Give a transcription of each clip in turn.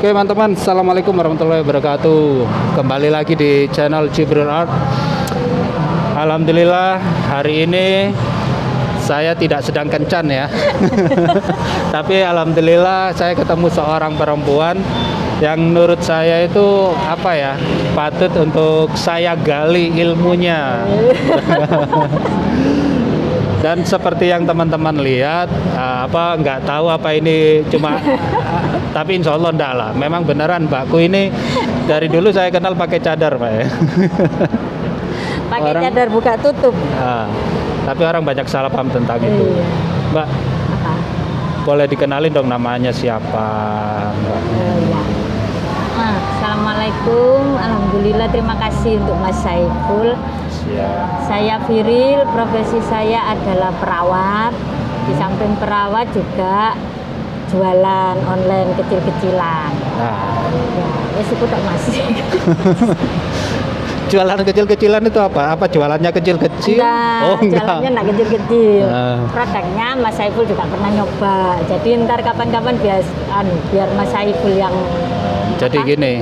Oke teman-teman, assalamualaikum warahmatullahi wabarakatuh. Kembali lagi di channel Jibril Art. Alhamdulillah hari ini saya tidak sedang kencan ya. Tapi alhamdulillah saya ketemu seorang perempuan yang menurut saya itu patut untuk saya gali ilmunya. Dan seperti yang teman-teman lihat, nggak tahu apa ini cuma, tapi insya Allah enggak lah. Memang beneran Mbakku ini dari dulu saya kenal pakai cadar, Pak ya. Pakai cadar buka tutup. Tapi orang banyak salah paham tentang itu. Mbak, boleh dikenalin dong namanya siapa, Mbak? Assalamualaikum, alhamdulillah, terima kasih untuk Mas Saiful. Saya Viril, profesi saya adalah perawat. Di samping perawat juga jualan online kecil-kecilan. Ya sih tak masih. Jualan kecil-kecilan itu apa? Apa jualannya kecil-kecil? Enggak. Jualannya enggak kecil-kecil. Produknya Mas Saiful juga pernah nyoba. Jadi ntar kapan-kapan biar Mas Saiful yang jadi gini.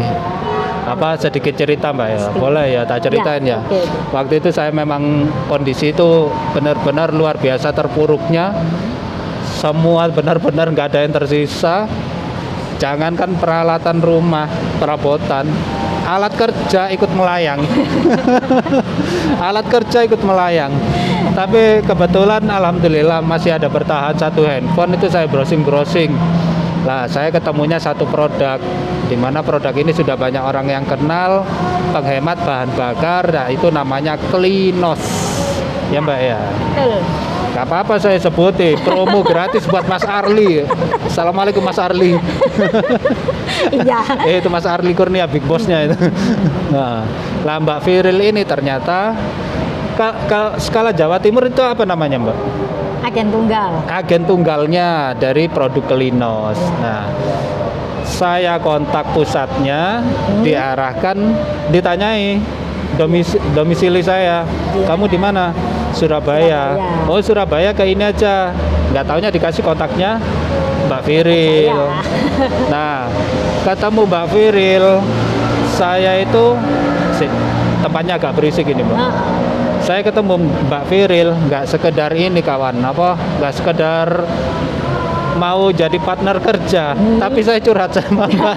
Sedikit cerita Mbak ya, boleh ya tak ceritain ya. Okay. Waktu itu saya memang kondisi itu benar-benar luar biasa terpuruknya, semua benar-benar nggak ada yang tersisa. Jangankan peralatan rumah, perabotan, alat kerja ikut melayang. Alat kerja ikut melayang. Tapi kebetulan alhamdulillah masih ada bertahan satu handphone, itu saya browsing. Lah saya ketemunya satu produk, di mana produk ini sudah banyak orang yang kenal, penghemat bahan bakar. Nah itu namanya Klinos ya Mbak ya. Gak apa-apa saya sebutin, promo gratis buat Mas Arli. Assalamualaikum Mas Arli. Iya. Itu Mas Arli Kurnia, big bossnya itu. Nah, lah Mbak Viril ini ternyata skala Jawa Timur itu apa namanya Mbak? Agen tunggal. Agen tunggalnya dari produk Klinos. Nah, saya kontak pusatnya, diarahkan, ditanyai domisili saya. Kamu di mana? Surabaya. Oh Surabaya, ke ini aja. Nggak taunya dikasih kontaknya Mbak Viril. Nah, ketemu Mbak Viril, saya itu tempatnya agak berisik ini Mbak. Saya ketemu Mbak Viril nggak sekedar ini kawan, nggak sekedar mau jadi partner kerja, tapi saya curhat sama Mbak.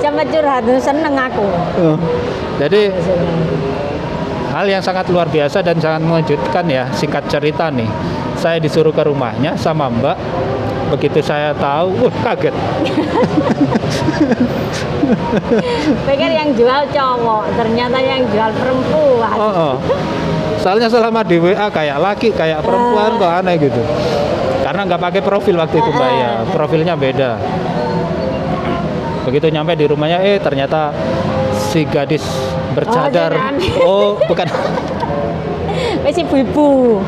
Sama curhat, seneng aku. Jadi hal yang sangat luar biasa dan sangat mengejutkan ya. Singkat cerita nih, saya disuruh ke rumahnya sama Mbak. Begitu saya tahu, kaget. Pikir yang jual cowok, ternyata yang jual perempuan. Soalnya selama di WA kayak laki, kayak perempuan, kok aneh gitu. Karena nggak pakai profil waktu itu Mbak ya, profilnya beda. Begitu nyampe di rumahnya, ternyata si gadis bercadar. Bukan. Masih ibu-ibu.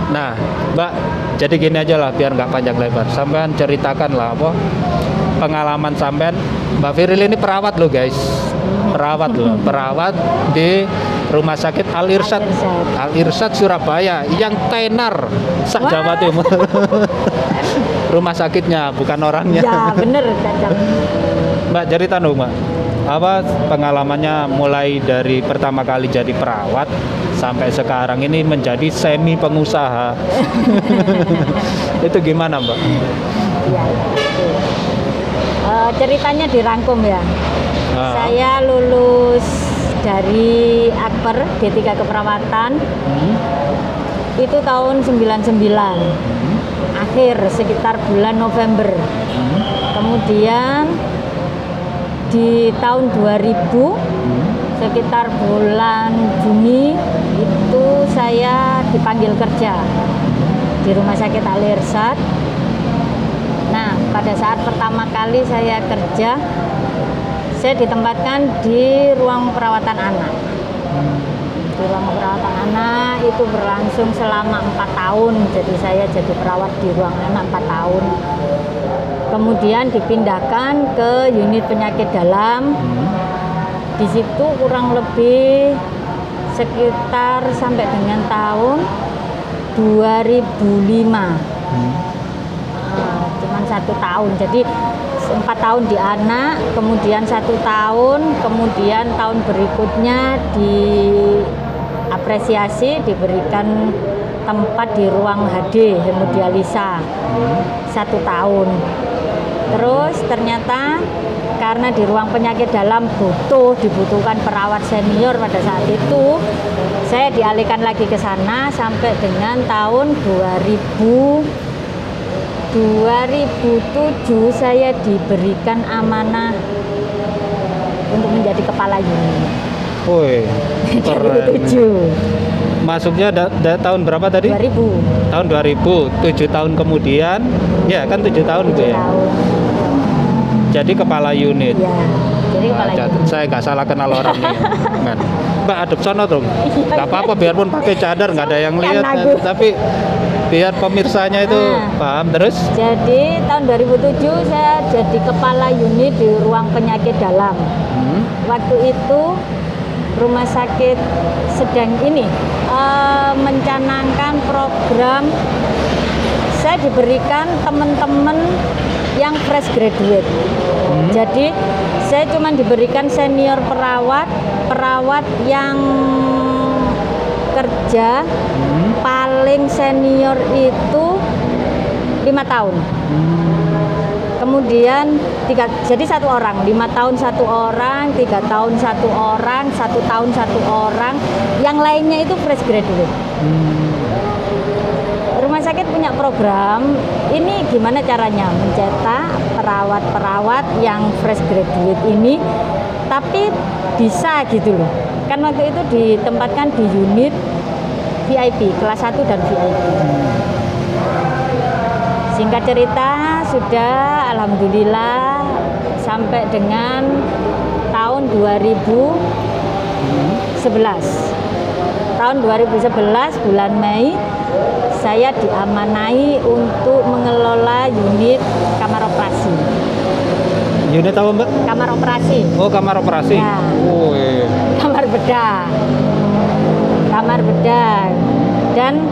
Nah, Mbak, jadi gini aja lah biar nggak panjang lebar. Sampean ceritakan lah pengalaman sampean. Mbak Viril ini perawat loh guys, perawat di Rumah Sakit Al Irsyad Surabaya yang tenar Jawa Timur. Rumah sakitnya bukan orangnya. Ya bener Cacang. Mbak cerita dong Mbak, pengalamannya mulai dari pertama kali jadi perawat sampai sekarang ini menjadi semi pengusaha. Itu gimana Mbak? Ya, ceritanya dirangkum ya. Saya lulus dari Akper D3 Keperawatan itu tahun 99 akhir, sekitar bulan November. Kemudian di tahun 2000 sekitar bulan Juni itu saya dipanggil kerja di Rumah Sakit Al Irsyad. Nah, pada saat pertama kali saya kerja, saya ditempatkan di ruang perawatan anak. Di ruang perawatan anak itu berlangsung selama 4 tahun. Jadi saya jadi perawat di ruang anak 4 tahun. Kemudian dipindahkan ke unit penyakit dalam. Di situ kurang lebih sekitar sampai dengan tahun 2005. Cuman 1 tahun. Jadi 4 tahun di anak, kemudian 1 tahun, kemudian tahun berikutnya diapresiasi, diberikan tempat di ruang HD hemodialisa 1 tahun. Terus ternyata karena di ruang penyakit dalam dibutuhkan perawat senior pada saat itu, saya dialihkan lagi ke sana sampai dengan tahun 2007 saya diberikan amanah untuk menjadi kepala unit. Woi, keren. 2007. Masuknya tahun berapa tadi? 2000. Tahun 2000, 7 tahun kemudian, ya kan 7 tahun itu 7 ya. tahun. Jadi kepala unit. Iya, jadi kepala unit. Saya nggak salah kenal orang nih, men. Mbak adep sono dong. Nggak apa-apa, biarpun pakai cadar nggak ada yang lihat, tapi biar pemirsanya itu paham terus. Jadi tahun 2007 saya jadi kepala unit di ruang penyakit dalam. Waktu itu rumah sakit sedang mencanangkan program. Saya diberikan teman-teman yang fresh graduate. Jadi saya cuma diberikan senior perawat yang kerja paling senior itu 5 tahun. Kemudian jadi 1 orang, 5 tahun 1 orang, 3 tahun 1 orang, 1 tahun 1 orang, yang lainnya itu fresh graduate. Rumah sakit punya program, ini gimana caranya mencetak perawat-perawat yang fresh graduate ini, tapi bisa gitu loh. Kan waktu itu ditempatkan di unit VIP, kelas 1 dan VIP. Singkat cerita, sudah alhamdulillah sampai dengan tahun 2011. Tahun 2011 bulan Mei saya diamanai untuk mengelola unit kamar operasi. Unit apa, Mbak? Kamar operasi. Oh, kamar operasi. Ya. Oh, iya. Kamar bedah. Kamar bedah. Dan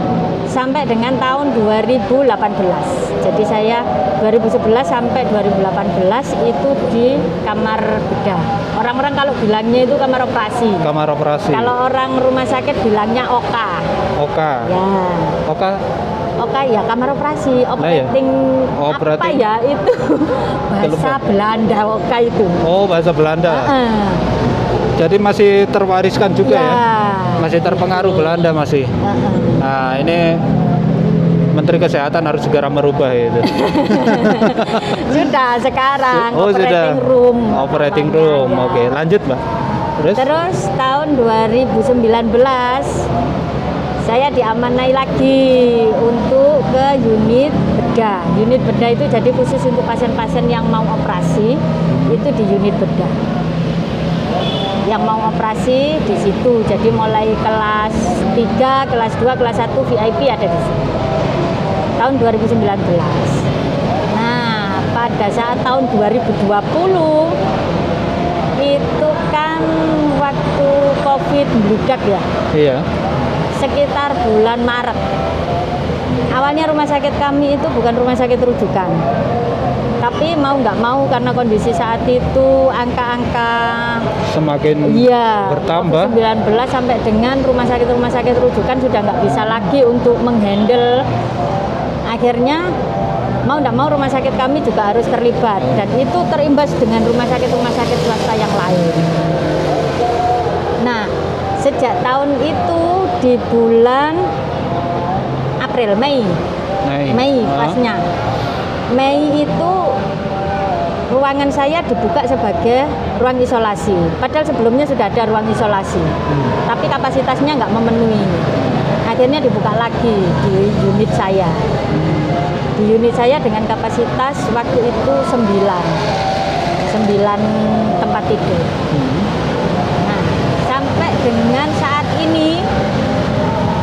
sampai dengan tahun 2018. Jadi saya 2011 sampai 2018 itu di kamar bedah. Orang-orang kalau bilangnya itu kamar operasi. Kamar operasi. Kalau orang rumah sakit bilangnya OKA. Oka. Ya. Oka. Oka ya kamar operasi, operating, apa ya itu bahasa Belanda OKA itu. Oh, bahasa Belanda. Jadi masih terwariskan juga ya? Masih terpengaruh Belanda masih. Nah, ini Menteri Kesehatan harus segera merubah itu. Sudah sekarang operating room. Operating room. Ya. Oke, lanjut, Mbak. Terus tahun 2019 saya diamanai lagi untuk ke unit bedah. Unit bedah itu jadi khusus untuk pasien-pasien yang mau operasi, itu di unit bedah. Yang mau operasi di situ. Jadi mulai kelas 3, kelas 2, kelas 1 VIP ada di situ. Tahun 2019. Nah, pada saat tahun 2020 itu kan waktu Covid meludak ya. Iya. Sekitar bulan Maret. Awalnya rumah sakit kami itu bukan rumah sakit rujukan. Tapi mau nggak mau karena kondisi saat itu angka-angka semakin bertambah. 19 sampai dengan rumah sakit rujukan sudah nggak bisa lagi untuk menghandle. Akhirnya mau nggak mau rumah sakit kami juga harus terlibat dan itu terimbas dengan rumah sakit swasta yang lain. Nah, sejak tahun itu di bulan Mei pasnya. Mei itu ruangan saya dibuka sebagai ruang isolasi. Padahal sebelumnya sudah ada ruang isolasi, tapi kapasitasnya nggak memenuhi. Akhirnya dibuka lagi di unit saya. Di unit saya dengan kapasitas waktu itu 9 tempat tidur. Nah, sampai dengan saat ini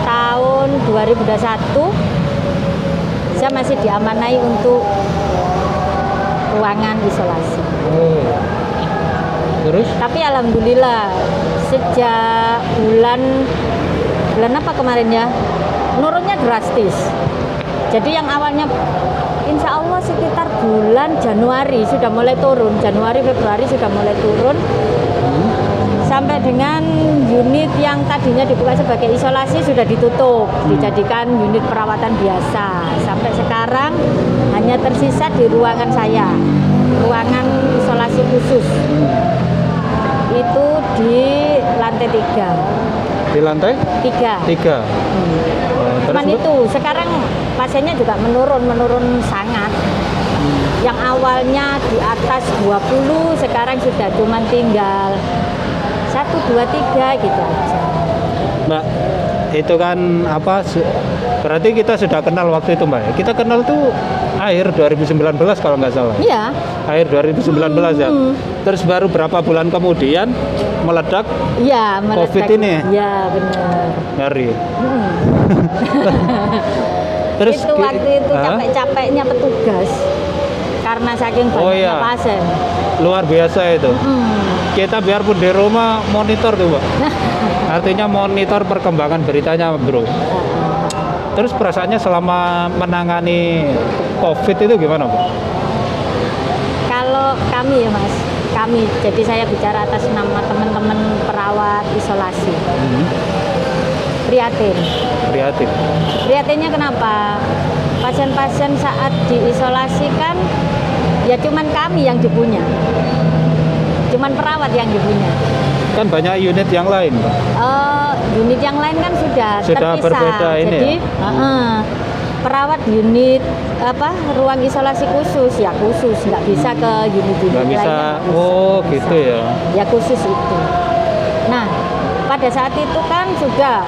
tahun 2021 saya masih diamanai untuk ruangan isolasi. Terus? Tapi alhamdulillah sejak bulan apa kemarin ya, nurunnya drastis. Jadi yang awalnya insya Allah sekitar bulan Januari sudah mulai turun. Januari, Februari sudah mulai turun. Sampai dengan unit yang tadinya dibuka sebagai isolasi sudah ditutup, dijadikan unit perawatan biasa. Sampai sekarang hanya tersisa di ruangan saya, ruangan isolasi khusus. Itu di lantai 3. Di lantai 3. 3. Cuman itu, sekarang pasiennya juga menurun sangat. Yang awalnya di atas 20, sekarang sudah cuma tinggal 1, 2, 3 gitu aja. Mbak, itu kan apa? Berarti kita sudah kenal waktu itu, Mbak. Kita kenal tuh akhir 2019 kalau nggak salah. Iya. Akhir 2019 ya. Terus baru berapa bulan kemudian meledak. Iya, COVID ini. Iya, benar. Ngeri. Terus itu waktu itu capek-capeknya petugas karena saking banyaknya pasien. Luar biasa itu. Kita biarpun di rumah monitor tuh, Mbak. Artinya monitor perkembangan beritanya, Bro. Terus perasaannya selama menangani COVID itu gimana, Mbak? Kalau kami ya, Mas, jadi saya bicara atas nama teman-teman perawat isolasi. Prihatin. Prihatinnya kenapa? Pasien-pasien saat diisolasikan ya cuman kami yang dipunya. Cuman perawat yang dipunya. Kan banyak unit yang lain, Mbak. Unit yang lain kan sudah terpisah. Berbeda ini jadi perawat unit ruang isolasi khusus ya khusus, nggak bisa ke unit-unit lainnya. Oh, bisa. Gitu ya. Ya khusus itu. Nah, pada saat itu kan sudah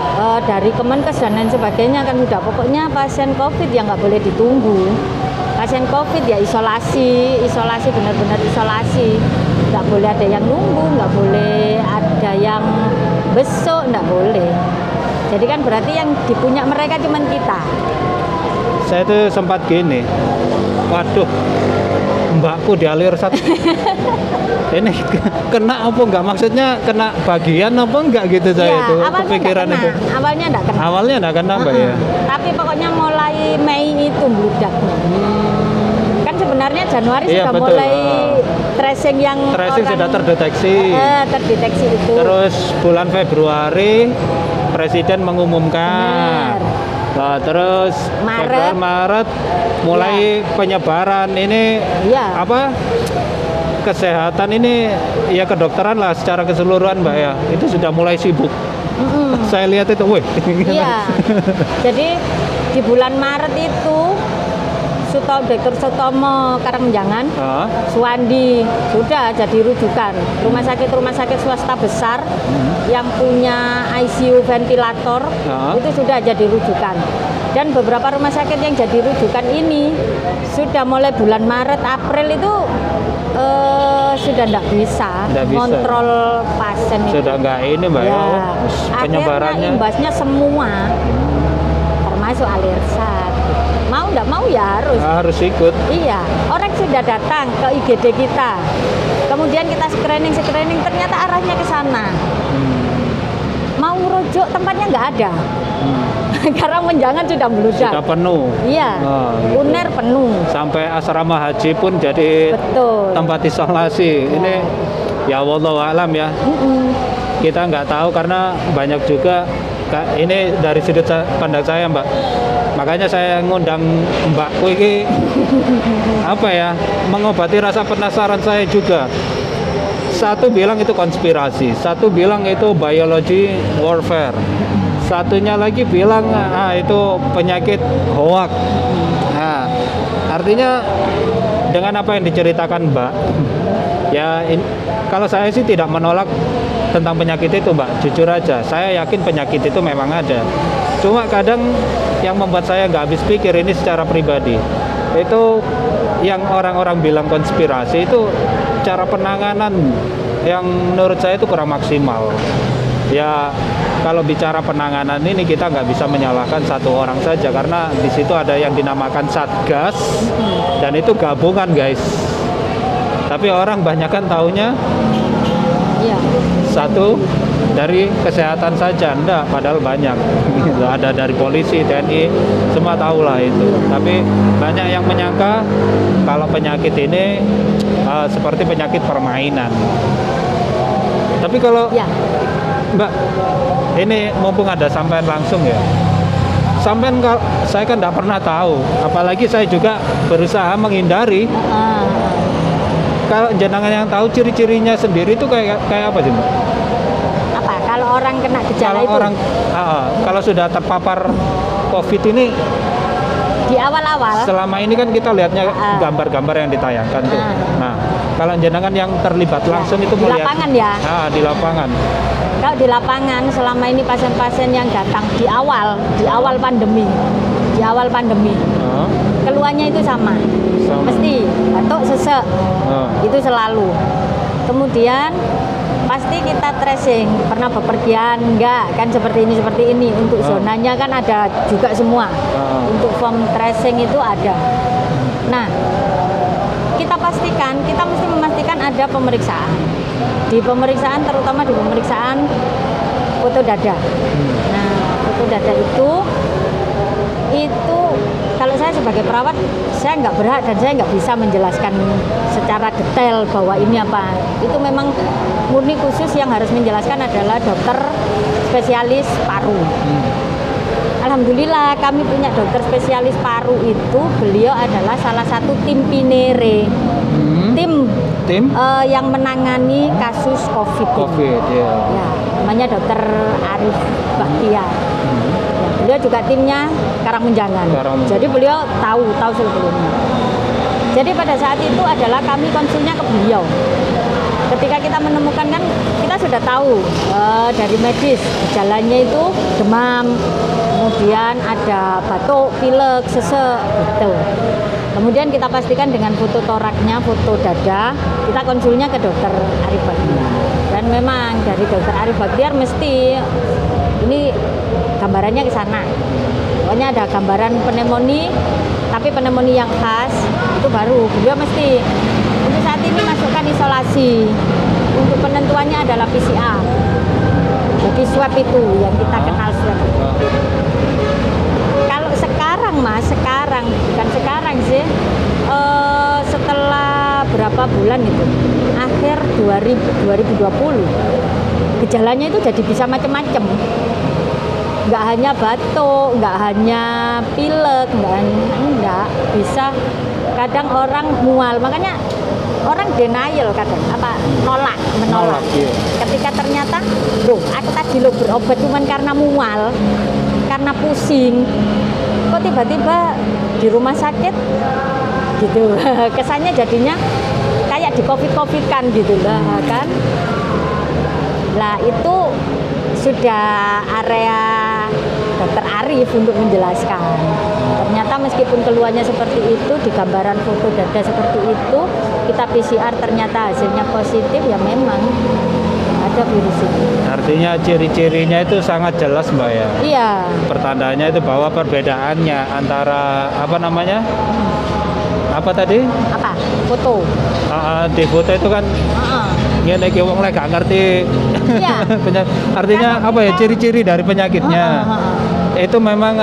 dari Kemenkes dan lain sebagainya kan sudah pokoknya pasien COVID yang nggak boleh ditunggu. Pasien COVID ya isolasi benar-benar isolasi. Nggak boleh ada yang nunggu, nggak boleh ada yang besok, nggak boleh. Jadi kan berarti yang dipunya mereka cuma kita. Saya tuh sempat gini, waduh, mbakku dialir satu. Ini kena apa enggak? Maksudnya kena bagian apa enggak gitu saya itu kepikiran itu. Awalnya enggak kena. Awalnya enggak kena, Mbak ya. Tapi pokoknya mulai Mei itu bludaknya. Kan sebenarnya Januari sudah betul. Mulai tracing yang sudah terdeteksi. Terdeteksi itu. Terus bulan Februari Presiden mengumumkan. Nah, terus Maret mulai penyebaran ini kesehatan ini ya kedokteran lah secara keseluruhan, Mbak ya. Itu sudah mulai sibuk. Saya lihat itu, Iya. Jadi di bulan Maret itu Dr. Sutomo Karangjangan, Suwandi sudah jadi rujukan rumah sakit swasta besar yang punya ICU ventilator itu sudah jadi rujukan. Dan beberapa rumah sakit yang jadi rujukan ini sudah mulai bulan Maret April itu sudah tidak bisa kontrol pasien itu. Sudah nggak ini, Mbak ya. Penyebarannya akhirnya imbasnya semua termasuk Alirsat. Mau nggak mau ya harus ikut. Iya, orang sudah datang ke IGD kita, kemudian kita screening ternyata arahnya ke sana. Mau rujuk tempatnya nggak ada. Karena Menjangan sudah meludak. Sudah penuh. Iya. Gitu. UNER penuh. Sampai asrama haji pun jadi tempat isolasi. Ini ya wallahu alam ya. Kita nggak tahu karena banyak juga. Ini dari sudut pandang saya, Mbak. Makanya saya ngundang Mbakku ini mengobati rasa penasaran saya juga. Satu bilang itu konspirasi, satu bilang itu biology warfare, satunya lagi bilang itu penyakit hoax. Nah, artinya dengan apa yang diceritakan Mbak, kalau saya sih tidak menolak tentang penyakit itu, Mbak. Jujur aja, saya yakin penyakit itu memang ada. Cuma kadang yang membuat saya nggak habis pikir ini secara pribadi, itu yang orang-orang bilang konspirasi itu cara penanganan yang menurut saya itu kurang maksimal. Ya, kalau bicara penanganan ini kita nggak bisa menyalahkan satu orang saja karena di situ ada yang dinamakan Satgas dan itu gabungan, guys. Tapi orang banyak kan taunya Iya. Satu dari kesehatan saja, enggak, padahal banyak. Ada dari polisi, TNI, semua tahu lah itu. Tapi banyak yang menyangka kalau penyakit ini seperti penyakit permainan. Tapi kalau Ya. Mbak, ini mumpung ada sampean langsung ya. Sampean saya kan tidak pernah tahu, apalagi saya juga berusaha menghindari. Kalau jenengan yang tahu ciri-cirinya sendiri itu kayak apa sih, Mbak? Apa? Kalau orang kena gejala Kalau itu orang kalau sudah terpapar COVID ini, di awal-awal selama ini kan kita lihatnya gambar-gambar yang ditayangkan tuh. Nah, kalau jenengan yang terlibat langsung itu di melihat lapangan ya. di lapangan. Kalau di lapangan selama ini pasien-pasien yang datang di awal pandemi, keluhannya itu sama. Mesti batuk, sesek, itu selalu. Kemudian pasti kita tracing, pernah bepergian enggak, kan seperti ini. Untuk zonanya kan ada juga semua. Untuk form tracing itu ada. Nah, kita mesti memastikan ada pemeriksaan. Di pemeriksaan, terutama di pemeriksaan foto dada. Nah, foto dada itu kalau saya sebagai perawat, saya nggak berhak dan saya nggak bisa menjelaskan secara detail bahwa ini apa. Itu memang murni khusus yang harus menjelaskan adalah dokter spesialis paru. Alhamdulillah kami punya dokter spesialis paru itu, beliau adalah salah satu tim Pinere. Tim yang menangani kasus COVID ya. Ya, namanya Dokter Arif Bakhtiar. Beliau juga timnya Karangmunjangan. Jadi beliau tahu sebelumnya. Jadi pada saat itu adalah kami konsulnya ke beliau. Ketika kita menemukan kan kita sudah tahu dari medis gejalanya itu demam, kemudian ada batuk, pilek, sesek gitu. Kemudian kita pastikan dengan foto toraknya, foto dada, kita konsulnya ke dokter Arif Bakhtiar. Dan memang dari dokter Arif Bakhtiar mesti ini gambarannya ke sana. Pokoknya ada gambaran pneumonia, tapi pneumonia yang khas itu baru beliau mesti. Untuk saat ini masukkan isolasi. Untuk penentuannya adalah PCR. Jadi swab itu yang kita kenal swab. Kalau sekarang bukan sekarang sih, setelah berapa bulan itu, akhir 2020, gejalanya itu jadi bisa macam-macam. Nggak hanya batuk, nggak hanya pilek, nggak bisa. Kadang orang mual, makanya orang denial kadang menolak. Iya. Ketika ternyata, aku tadi berobat cuman karena mual, karena pusing, kok tiba-tiba di rumah sakit gitu. Kesannya jadinya kayak di covid-kan gitu lah kan. Lah itu sudah area dokter Arif untuk menjelaskan. Ternyata meskipun keluarnya seperti itu, di gambaran foto dada seperti itu, kita PCR ternyata hasilnya positif, ya memang ada virus ini. Artinya ciri-cirinya itu sangat jelas, Mbak ya. Iya. Pertandanya itu bahwa perbedaannya antara apa tadi? Foto. Di foto itu kan ngene iki wong lek gak ngerti. Iya. Artinya ciri-ciri dari penyakitnya. Itu memang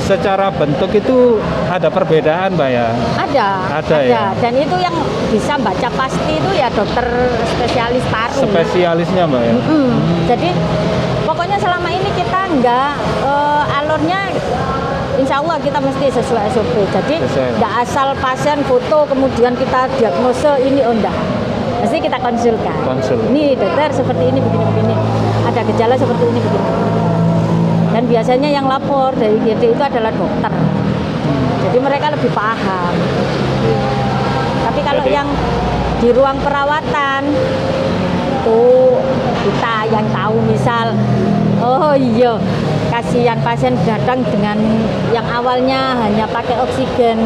secara bentuk itu ada perbedaan, Mbak ya? Ada ya. Dan itu yang bisa baca pasti itu ya dokter spesialis paru. Spesialisnya, Mbak ya. Jadi pokoknya selama ini kita alurnya insya Allah kita mesti sesuai SOP. Jadi nggak asal pasien foto kemudian kita diagnose ini enggak. Mesti kita konsulkan. Ini dokter seperti ini begini. Ada gejala seperti ini begini. Dan biasanya yang lapor dari GD itu adalah dokter. Jadi mereka lebih paham. Tapi kalau yang di ruang perawatan itu kita yang tahu, misal kasihan pasien datang dengan yang awalnya hanya pakai oksigen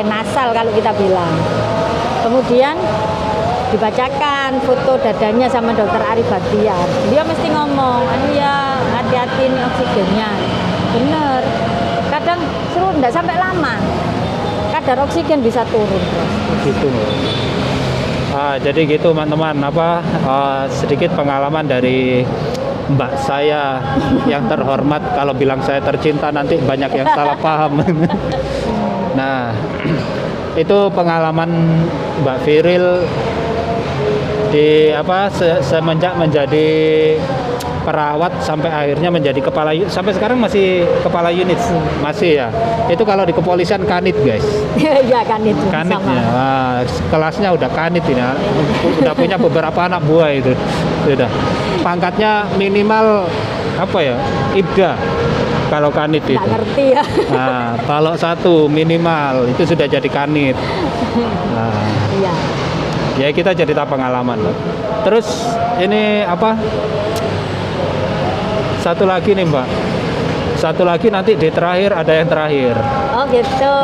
nasal kalau kita bilang. Kemudian dibacakan foto dadanya sama dokter Arif Bakhtiar. Dia mesti ngomong, ya hati-hati nih oksigennya. Bener. Kadang seru enggak sampai lama. Kadar oksigen bisa turun. Gitu. Jadi gitu teman-teman, sedikit pengalaman dari Mbak saya yang terhormat. Kalau bilang saya tercinta nanti banyak yang salah paham. Nah, itu pengalaman Mbak Firil di semenjak menjadi perawat sampai akhirnya menjadi kepala sampai sekarang masih kepala unit masih ya. Itu kalau di kepolisian kanit guys. Iya kanit. Kanit sama. ya. Kelasnya udah kanit ini. Udah punya beberapa anak buah itu. Sudah. Pangkatnya minimal Ibda. Kalau kanit itu. Nggak ngerti ya. Nah, kalau 1 minimal itu sudah jadi kanit. Nah, Iya. ya kita cerita pengalaman. Terus ini satu lagi nih Mbak. Satu lagi nanti di terakhir ada yang terakhir. Oh gitu.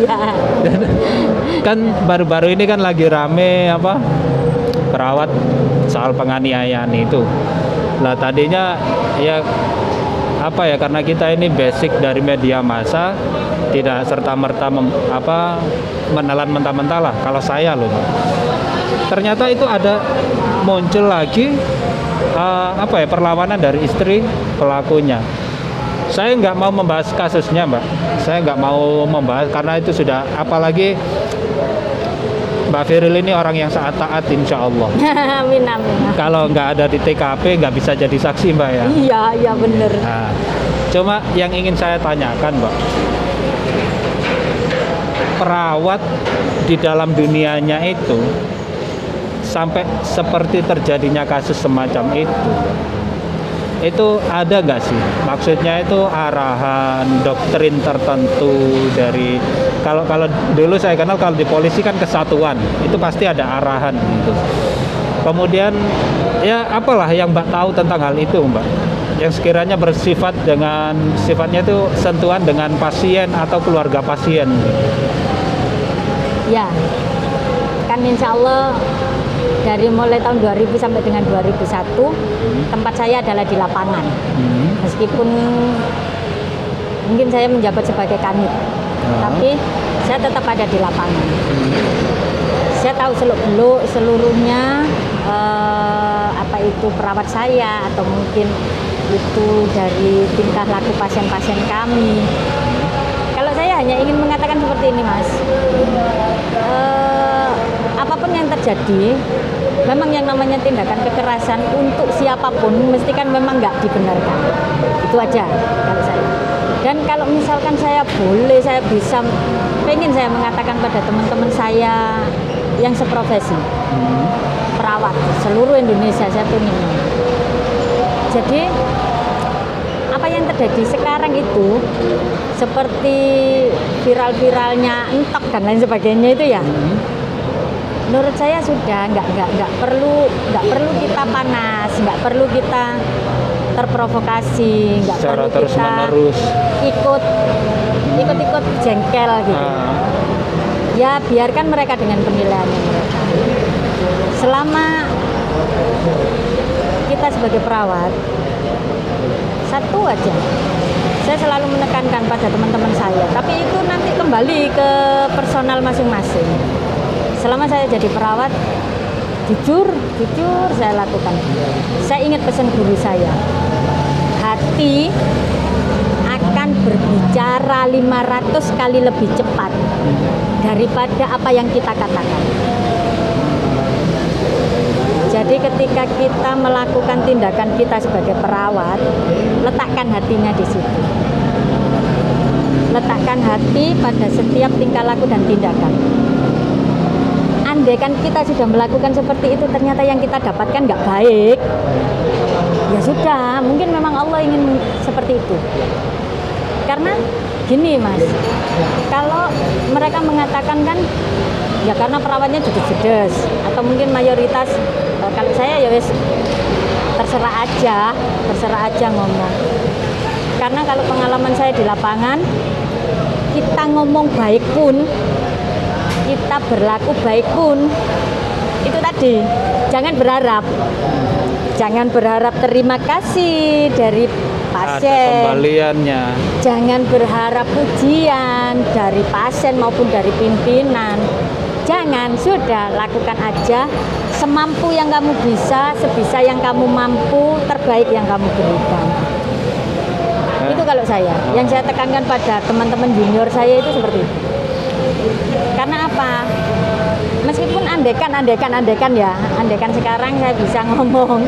Iya. Kan baru-baru ini kan lagi rame perawat soal penganiayaan itu. Lah tadinya ya karena kita ini basic dari media massa, tidak serta-merta menelan mentah-mentah lah kalau saya loh. Ternyata itu ada muncul lagi perlawanan dari istri pelakunya. Saya nggak mau membahas kasusnya Mbak. Saya nggak mau membahas karena itu sudah, apalagi Mbak Firil ini orang yang sangat taat insya Allah. Amin amin. Kalau nggak ada di TKP nggak bisa jadi saksi Mbak ya. Iya bener. Nah, cuma yang ingin saya tanyakan Mbak, perawat di dalam dunianya itu sampai seperti terjadinya kasus semacam itu ada nggak sih? Maksudnya itu arahan, doktrin tertentu dari kalau dulu saya kenal kalau di polisi kan kesatuan, itu pasti ada arahan gitu. Kemudian ya apalah yang Mbak tahu tentang hal itu Mbak? Yang sekiranya bersifat dengan sifatnya itu sentuhan dengan pasien atau keluarga pasien. Ya, kan insya Allah dari mulai tahun 2000 sampai dengan 2001 tempat saya adalah di lapangan. Meskipun mungkin saya menjabat sebagai kanit, tapi saya tetap ada di lapangan. Saya tahu seluk-beluk seluruhnya apa itu perawat saya atau mungkin itu dari tingkah laku pasien-pasien kami. Kalau saya hanya ingin mengatakan seperti ini Mas, apapun yang terjadi, memang yang namanya tindakan kekerasan untuk siapapun mesti kan memang nggak dibenarkan. Itu aja kalau saya. Dan kalau misalkan saya boleh, saya bisa, pengen saya mengatakan pada teman-teman saya yang seprofesi, perawat seluruh Indonesia, saya pengen. Jadi apa yang terjadi sekarang itu seperti viral-viralnya entok dan lain sebagainya itu ya. Menurut saya sudah nggak perlu kita panas, nggak perlu kita terprovokasi, nggak perlu kita ikut jengkel gitu. Ya biarkan mereka dengan penilaiannya mereka. Selama kita sebagai perawat, satu aja saya selalu menekankan pada teman-teman saya, tapi itu nanti kembali ke personal masing-masing. Selama saya jadi perawat, jujur saya lakukan. Saya ingat pesan guru saya, hati akan berbicara 500 kali lebih cepat daripada apa yang kita katakan. Jadi ketika kita melakukan tindakan kita sebagai perawat, letakkan hatinya di situ. Letakkan hati pada setiap tingkah laku dan tindakan. Andaikan kita sudah melakukan seperti itu, ternyata yang kita dapatkan nggak baik, ya sudah, mungkin memang Allah ingin seperti itu. Karena gini Mas, kalau mereka mengatakan kan, ya karena perawatnya judes-judes, atau mungkin mayoritas, kalau saya ya wes terserah aja ngomong. Karena kalau pengalaman saya di lapangan, kita ngomong baik pun, kita berlaku baik pun, itu tadi, jangan berharap terima kasih dari pasien, ada kembaliannya. Jangan berharap pujian dari pasien maupun dari pimpinan. Jangan, sudah lakukan aja semampu yang kamu bisa, sebisa yang kamu mampu, terbaik yang kamu berikan. Itu kalau saya. Yang saya tekankan pada teman-teman junior saya itu seperti itu. Karena apa? Meskipun andekan sekarang saya bisa ngomong,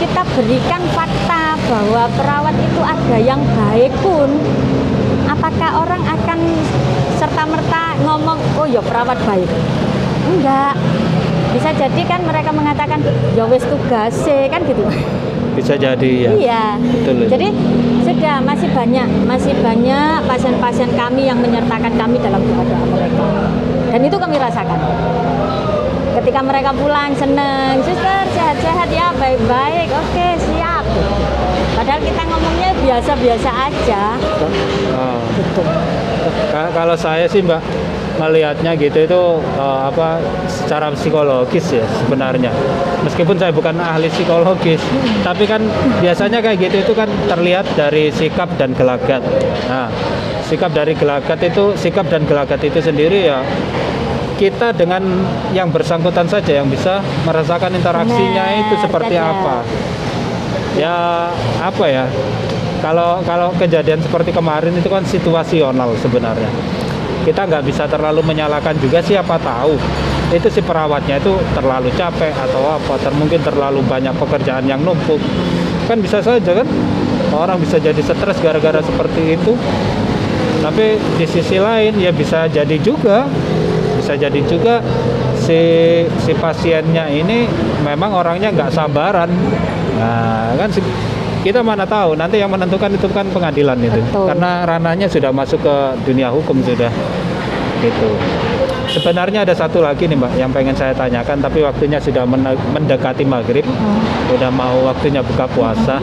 kita berikan fakta bahwa perawat itu ada yang baik pun, apakah orang akan serta-merta ngomong, oh ya perawat baik? Enggak. Bisa jadi kan mereka mengatakan, ya wes tugasnya, kan gitu. Bisa jadi ya. Iya. Betul. Jadi sudah masih banyak pasien-pasien kami yang menyertakan kami dalam doa-doa mereka. Dan itu kami rasakan. Ketika mereka pulang seneng, suster sehat-sehat ya, baik-baik, oke siap. Padahal kita ngomongnya biasa-biasa aja. Gitu. Kalau saya sih Mbak melihatnya gitu itu secara psikologis ya sebenarnya. Meskipun saya bukan ahli psikologis, tapi kan biasanya kayak gitu itu kan terlihat dari sikap dan gelagat. Nah, sikap dan gelagat itu sendiri ya kita dengan yang bersangkutan saja yang bisa merasakan interaksinya itu seperti apa. Ya apa ya? Kalau kejadian seperti kemarin itu kan situasional sebenarnya. Kita nggak bisa terlalu menyalahkan juga, siapa tahu itu si perawatnya itu terlalu capek atau apa, mungkin terlalu banyak pekerjaan yang numpuk. Kan bisa saja kan orang bisa jadi stres gara-gara seperti itu. Tapi di sisi lain ya bisa jadi juga si pasiennya ini memang orangnya nggak sabaran. Nah kan kita mana tahu, nanti yang menentukan itu kan pengadilan itu. Betul. Karena ranahnya sudah masuk ke dunia hukum sudah gitu. Sebenarnya ada satu lagi nih Mbak yang pengen saya tanyakan, tapi waktunya sudah mendekati maghrib, udah mau waktunya buka puasa.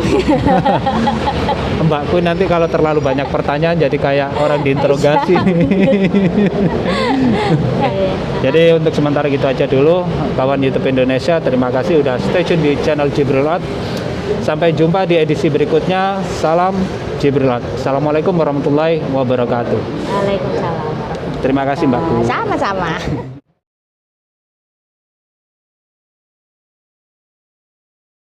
Mbakku nanti kalau terlalu banyak pertanyaan jadi kayak orang diinterogasi. Jadi untuk sementara gitu aja dulu, kawan YouTube Indonesia, terima kasih udah stay tune di channel Jibril Art. Sampai jumpa di edisi berikutnya. Salam Jibril Art. Assalamualaikum warahmatullahi wabarakatuh. Waalaikumsalam. Terima kasih Mbakku. Sama-sama.